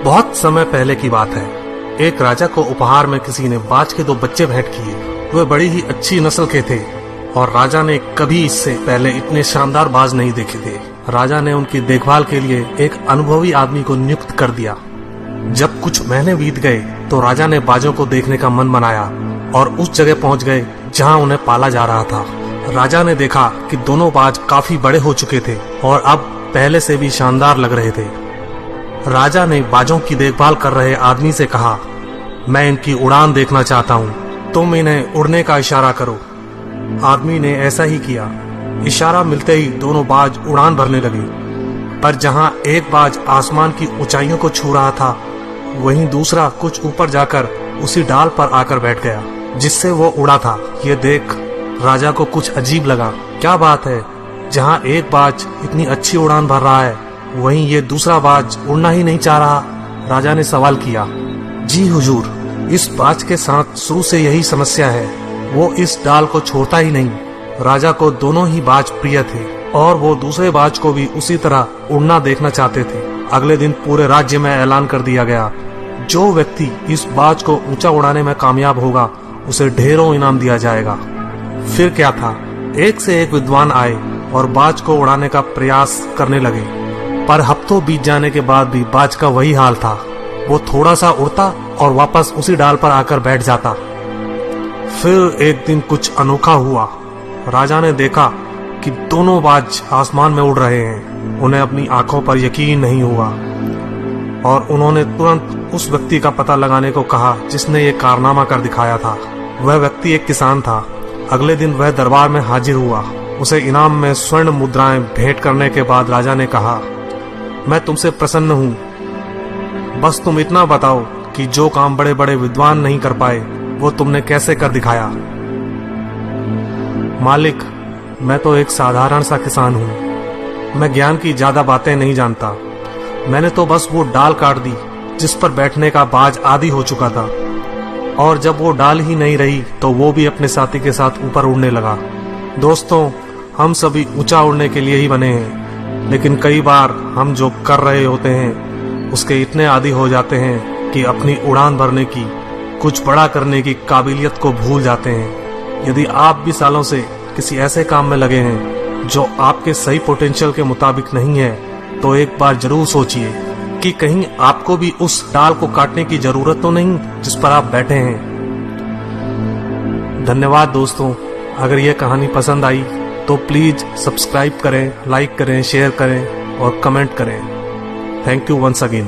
बहुत समय पहले की बात है। एक राजा को उपहार में किसी ने बाज के 2 बच्चे भेंट किए। वे बड़ी ही अच्छी नस्ल के थे और राजा ने कभी इससे पहले इतने शानदार बाज नहीं देखे थे। राजा ने उनकी देखभाल के लिए एक अनुभवी आदमी को नियुक्त कर दिया। जब कुछ महीने बीत गए तो राजा ने बाजों को देखने का मन बनाया और उस जगह पहुंच गए जहां उन्हें पाला जा रहा था। राजा ने देखा कि दोनों बाज काफी बड़े हो चुके थे और अब पहले से भी शानदार लग रहे थे। राजा ने बाजों की देखभाल कर रहे आदमी से कहा, मैं इनकी उड़ान देखना चाहता हूँ, तुम इन्हें उड़ने का इशारा करो। आदमी ने ऐसा ही किया। इशारा मिलते ही दोनों बाज उड़ान भरने लगे, पर जहाँ एक बाज आसमान की ऊंचाइयों को छू रहा था, वहीं दूसरा कुछ ऊपर जाकर उसी डाल पर आकर बैठ गया जिससे वो उड़ा था। ये देख राजा को कुछ अजीब लगा। क्या बात है, जहाँ एक बाज इतनी अच्छी उड़ान भर रहा है, वहीं ये दूसरा बाज उड़ना ही नहीं चाह रहा। राजा ने सवाल किया, जी हुजूर, इस बाज के साथ शुरू से यही समस्या है, वो इस डाल को छोड़ता ही नहीं। राजा को दोनों ही बाज प्रिय थे और वो दूसरे बाज को भी उसी तरह उड़ना देखना चाहते थे। अगले दिन पूरे राज्य में ऐलान कर दिया गया, जो व्यक्ति इस बाज को ऊंचा उड़ाने में कामयाब होगा उसे ढेरों इनाम दिया जाएगा। फिर क्या था, एक से एक विद्वान आए और बाज को उड़ाने का प्रयास करने लगे, पर हफ्तों बीत जाने के बाद भी बाज का वही हाल था। वो थोड़ा सा उड़ता और वापस उसी डाल पर आकर बैठ जाता। फिर एक दिन कुछ अनोखा हुआ। राजा ने देखा कि दोनों बाज आसमान में उड़ रहे हैं। उन्हें अपनी आंखों पर यकीन नहीं हुआ और उन्होंने तुरंत उस व्यक्ति का पता लगाने को कहा जिसने ये कारनामा कर दिखाया था। वह व्यक्ति एक किसान था। अगले दिन वह दरबार में हाजिर हुआ। उसे इनाम में स्वर्ण मुद्राएं भेंट करने के बाद राजा ने कहा, मैं तुमसे प्रसन्न हूँ, बस तुम इतना बताओ कि जो काम बड़े बड़े विद्वान नहीं कर पाए वो तुमने कैसे कर दिखाया। मालिक, मैं तो एक साधारण सा किसान हूँ। मैं ज्ञान की ज्यादा बातें नहीं जानता। मैंने तो बस वो डाल काट दी जिस पर बैठने का बाज आदी हो चुका था, और जब वो डाल ही नहीं रही तो वो भी अपने साथी के साथ ऊपर उड़ने लगा। दोस्तों, हम सभी ऊंचा उड़ने के लिए ही बने हैं, लेकिन कई बार हम जो कर रहे होते हैं उसके इतने आदी हो जाते हैं कि अपनी उड़ान भरने की, कुछ बड़ा करने की काबिलियत को भूल जाते हैं। यदि आप भी सालों से किसी ऐसे काम में लगे हैं जो आपके सही पोटेंशियल के मुताबिक नहीं है, तो एक बार जरूर सोचिए कि कहीं आपको भी उस डाल को काटने की जरूरत तो नहीं जिस पर आप बैठे हैं। धन्यवाद दोस्तों। अगर यह कहानी पसंद आई तो प्लीज सब्सक्राइब करें, लाइक करें, शेयर करें और कमेंट करें। Thank you once again.